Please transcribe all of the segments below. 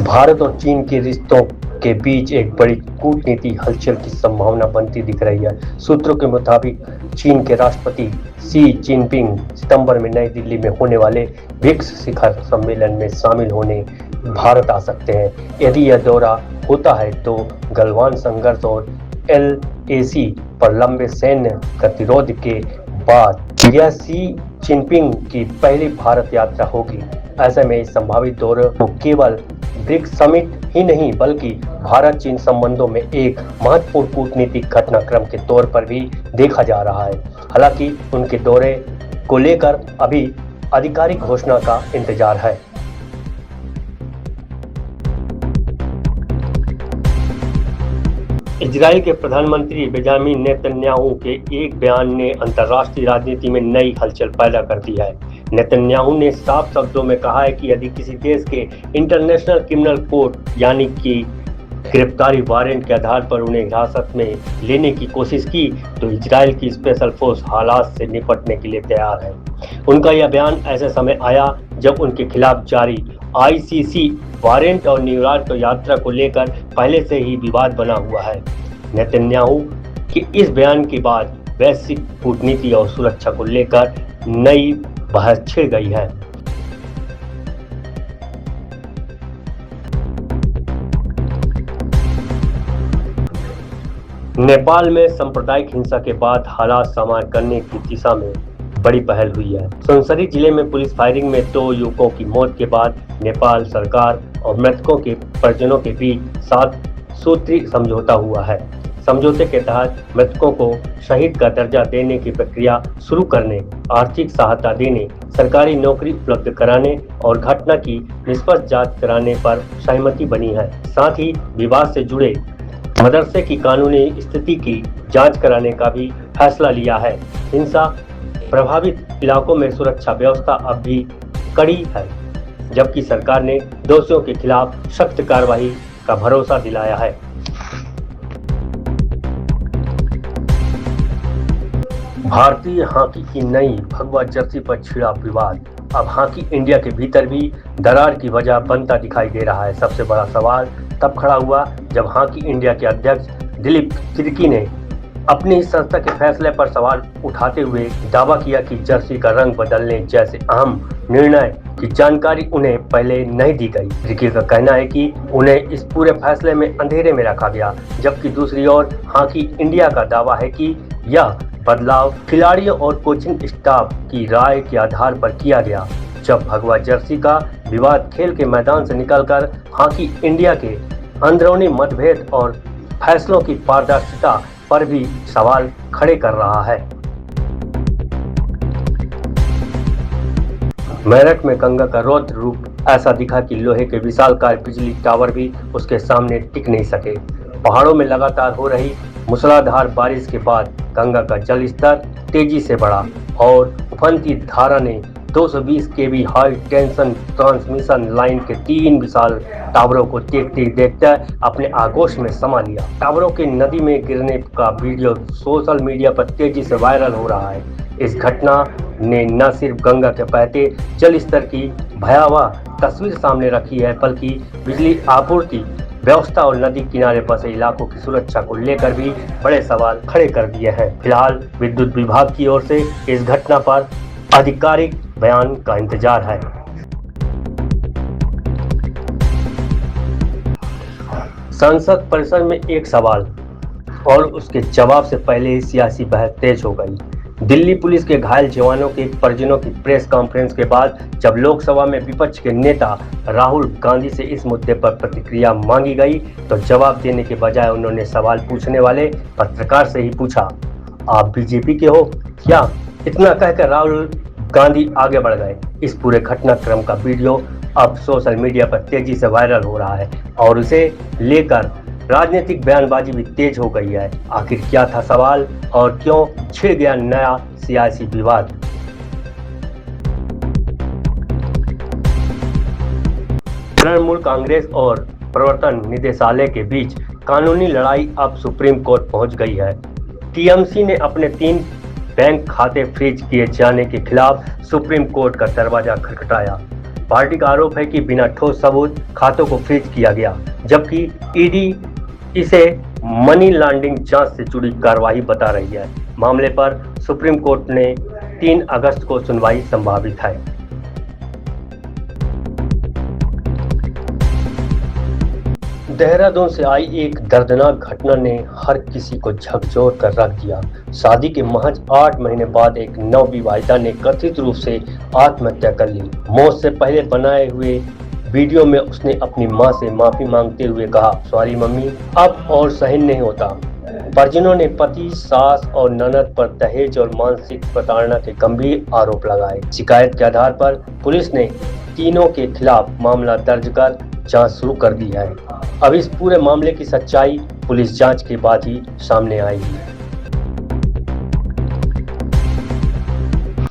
भारत और चीन के रिश्तों के बीच एक बड़ी कूटनीति हलचल की संभावना बनती दिख रही है। सूत्रों के मुताबिक चीन के राष्ट्रपति शी जिनपिंग सितंबर में नई दिल्ली में होने वाले ब्रिक्स शिखर सम्मेलन में शामिल होने भारत आ सकते हैं। यदि यह दौरा होता है तो गलवान संघर्ष और LAC पर लंबे सैन्य गतिरोध के बाद यह शी जिनपिंग की पहली भारत यात्रा होगी। ऐसे में इस संभावित दौरे को केवल ब्रिक्स समिट ही नहीं बल्कि भारत चीन संबंधों में एक महत्वपूर्ण कूटनीतिक घटनाक्रम के तौर पर भी देखा जा रहा है। हालांकि उनके दौरे को लेकर अभी आधिकारिक घोषणा का इंतजार है। इजराइल के प्रधानमंत्री बेंजामिन नेतन्याहू के एक बयान ने अंतर्राष्ट्रीय राजनीति में नई हलचल पैदा कर दी है। नेतन्याहू ने साफ शब्दों में कहा है कि यदि किसी देश के इंटरनेशनल क्रिमिनल कोर्ट यानी कि गिरफ्तारी वारंट के आधार पर उन्हें हिरासत में लेने की कोशिश की तो इजराइल की स्पेशल फोर्स हालात से निपटने के लिए तैयार है। उनका यह बयान ऐसे समय आया जब उनके खिलाफ जारी ICC वारंट और न्यूयॉर्क यात्रा को लेकर पहले से ही विवाद बना हुआ है। नेतन्याहू के इस बयान के बाद वैश्विक कूटनीति और सुरक्षा को लेकर नई बहस छिड़ गई है। नेपाल में सांप्रदायिक हिंसा के बाद हालात सामान्य करने की दिशा में बड़ी पहल हुई है। सुनसरी जिले में पुलिस फायरिंग में 2 युवकों की मौत के बाद नेपाल सरकार और मृतकों के परिजनों के बीच 7 सूत्री समझौता हुआ है। समझौते के तहत मृतकों को शहीद का दर्जा देने की प्रक्रिया शुरू करने, आर्थिक सहायता देने, सरकारी नौकरी उपलब्ध कराने और घटना की निष्पक्ष जांच कराने पर सहमति बनी है। साथ ही विवाद से जुड़े मदरसे की कानूनी स्थिति की जांच कराने का भी फैसला लिया है। हिंसा प्रभावित इलाकों में सुरक्षा व्यवस्था अब भी कड़ी है, जबकि सरकार ने दोषियों के खिलाफ सख्त कार्रवाई का भरोसा दिलाया है। भारतीय हॉकी की नई भगवा जर्सी पर छिड़ा विवाद अब हॉकी इंडिया के भीतर भी दरार की वजह बनता दिखाई दे रहा है। सबसे बड़ा सवाल तब खड़ा हुआ जब हॉकी इंडिया के अध्यक्ष दिलीप तिर्की ने अपनी संस्था के फैसले पर सवाल उठाते हुए दावा किया कि जर्सी का रंग बदलने जैसे अहम निर्णय की जानकारी उन्हें पहले नहीं दी गई। तिर्की का कहना है कि उन्हें इस पूरे फैसले में अंधेरे में रखा गया, जबकि दूसरी ओर हॉकी इंडिया का दावा है कि यह बदलाव खिलाड़ियों और कोचिंग स्टाफ की राय के आधार पर किया गया। जब भगवा जर्सी का विवाद खेल के मैदान से निकलकर हॉकी इंडिया के अंदरूनी मतभेद और फैसलों की पारदर्शिता पर भी सवाल खड़े कर रहा है। मेरठ में गंगा का रौद्र रूप ऐसा दिखा कि लोहे के विशालकाय बिजली टावर भी उसके सामने टिक नहीं सके। पहाड़ों में लगातार हो रही मूसलाधार बारिश के बाद गंगा का जल स्तर तेजी से बढ़ा और उफनती धारा ने 220 kV high tension transmission line के 3 विशाल टावरों को देखते देखते अपने आगोश में समा लिया। टावरों के नदी में गिरने का वीडियो सोशल मीडिया पर तेजी से वायरल हो रहा है। इस घटना ने न सिर्फ गंगा के बहते जल स्तर की भयावह तस्वीर सामने रखी है, बल्कि बिजली आपूर्ति व्यवस्था और नदी किनारे बसे इलाकों की सुरक्षा को लेकर भी बड़े सवाल खड़े कर दिए हैं। फिलहाल विद्युत विभाग की ओर से इस घटना पर आधिकारिक बयान का इंतजार है। संसद परिसर में एक सवाल और उसके जवाब से पहले ही सियासी बहस तेज हो गई। दिल्ली पुलिस के घायल जवानों के परिजनों की प्रेस कॉन्फ्रेंस के बाद जब लोकसभा में विपक्ष के नेता राहुल गांधी से इस मुद्दे पर प्रतिक्रिया मांगी गई तो जवाब देने के बजाय उन्होंने सवाल पूछने वाले पत्रकार से ही पूछा, आप बीजेपी के हो क्या? इतना कहकर राहुल गांधी आगे बढ़ गए। इस पूरे घटनाक्रम का वीडियो अब सोशल मीडिया पर तेजी से वायरल हो रहा है और उसे लेकर राजनीतिक बयानबाजी भी तेज हो गई है। आखिर क्या था सवाल और क्यों छिड़ गया नया सियासी विवाद? तृणमूल कांग्रेस और प्रवर्तन निदेशालय के बीच कानूनी लड़ाई अब सुप्रीम कोर्ट पहुंच गई है। टीएमसी ने अपने 3 बैंक खाते फ्रीज किए जाने के खिलाफ सुप्रीम कोर्ट का दरवाजा खटखटाया। पार्टी का आरोप है कि बिना ठोस सबूत खातों को फ्रीज किया गया, जबकि ईडी इसे मनी लॉन्ड्रिंग जांच से जुड़ी कार्रवाई बता रही है। मामले पर सुप्रीम कोर्ट ने 3 अगस्त को सुनवाई संभावित है। देहरादून से आई एक दर्दनाक घटना ने हर किसी को झकझोर कर रख दिया। शादी के महज 8 महीने बाद एक नवविवाहिता ने कथित रूप से आत्महत्या कर ली। मौत से पहले बनाए हुए वीडियो में उसने अपनी मां से माफी मांगते हुए कहा, सॉरी मम्मी, अब और सहन नहीं होता। परिजनों ने पति, सास और ननद पर दहेज और मानसिक प्रताड़ना के गंभीर आरोप लगाए। शिकायत के आधार पर पुलिस ने तीनों के खिलाफ मामला दर्ज कर जांच शुरू कर दी है। अब इस पूरे मामले की सच्चाई पुलिस जांच के बाद ही सामने आएगी।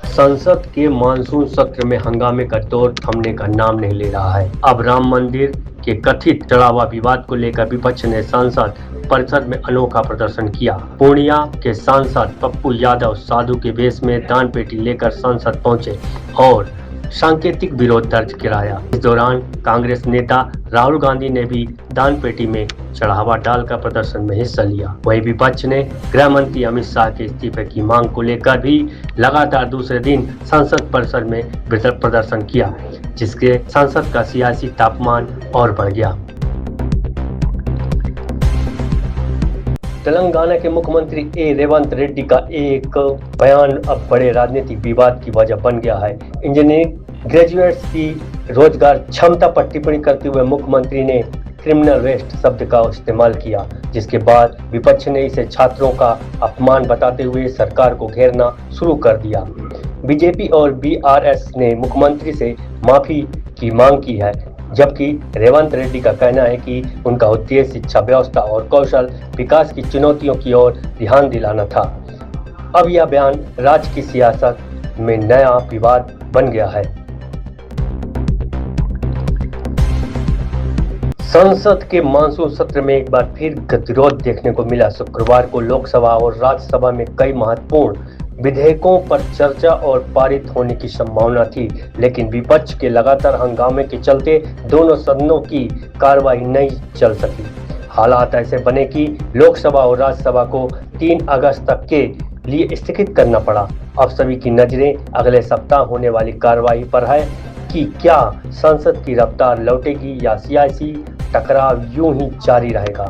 संसद के मानसून सत्र में हंगामे का दौर थमने का नाम नहीं ले रहा है। अब राम मंदिर के कथित चढ़ावा विवाद को लेकर विपक्ष ने संसद परिसर में अनोखा प्रदर्शन किया। पूर्णिया के सांसद पप्पू यादव साधु के वेश में दान पेटी लेकर संसद पहुंचे और सांकेतिक विरोध दर्ज कराया। इस दौरान कांग्रेस नेता राहुल गांधी ने भी दान पेटी में चढ़ावा डालकर प्रदर्शन में हिस्सा लिया। वहीं विपक्ष ने गृह मंत्री अमित शाह के इस्तीफे की मांग को लेकर भी लगातार दूसरे दिन संसद परिसर में प्रदर्शन किया, जिसके संसद का सियासी तापमान और बढ़ गया। तेलंगाना के मुख्यमंत्री रेवंत रेड्डी का एक बयान अब बड़े राजनीतिक विवाद की वजह बन गया है। इंजीनियरिंग ग्रेजुएट्स की रोजगार क्षमता पर टिप्पणी करते हुए मुख्यमंत्री ने क्रिमिनल वेस्ट शब्द का इस्तेमाल किया, जिसके बाद विपक्ष ने इसे छात्रों का अपमान बताते हुए सरकार को घेरना शुरू कर दिया। बीजेपी और बीआरएस ने मुख्यमंत्री से माफी की मांग की है, जबकि रेवंत रेड्डी का कहना है कि उनका उद्देश्य शिक्षा व्यवस्था और कौशल विकास की चुनौतियों की ओर ध्यान दिलाना था। अब यह बयान राज्य की सियासत में नया विवाद बन गया है। संसद के मानसून सत्र में एक बार फिर गतिरोध देखने को मिला। शुक्रवार को लोकसभा और राज्यसभा में कई महत्वपूर्ण विधेयकों पर चर्चा और पारित होने की संभावना थी, लेकिन विपक्ष के लगातार हंगामे के चलते दोनों सदनों की कार्रवाई नहीं चल सकी। हालात ऐसे बने कि लोकसभा और राज्यसभा को 3 अगस्त तक के लिए स्थगित करना पड़ा। अब सभी की नजरें अगले सप्ताह होने वाली कार्रवाई पर है कि क्या संसद की रफ्तार लौटेगी या सियासी टकराव यूं ही जारी रहेगा।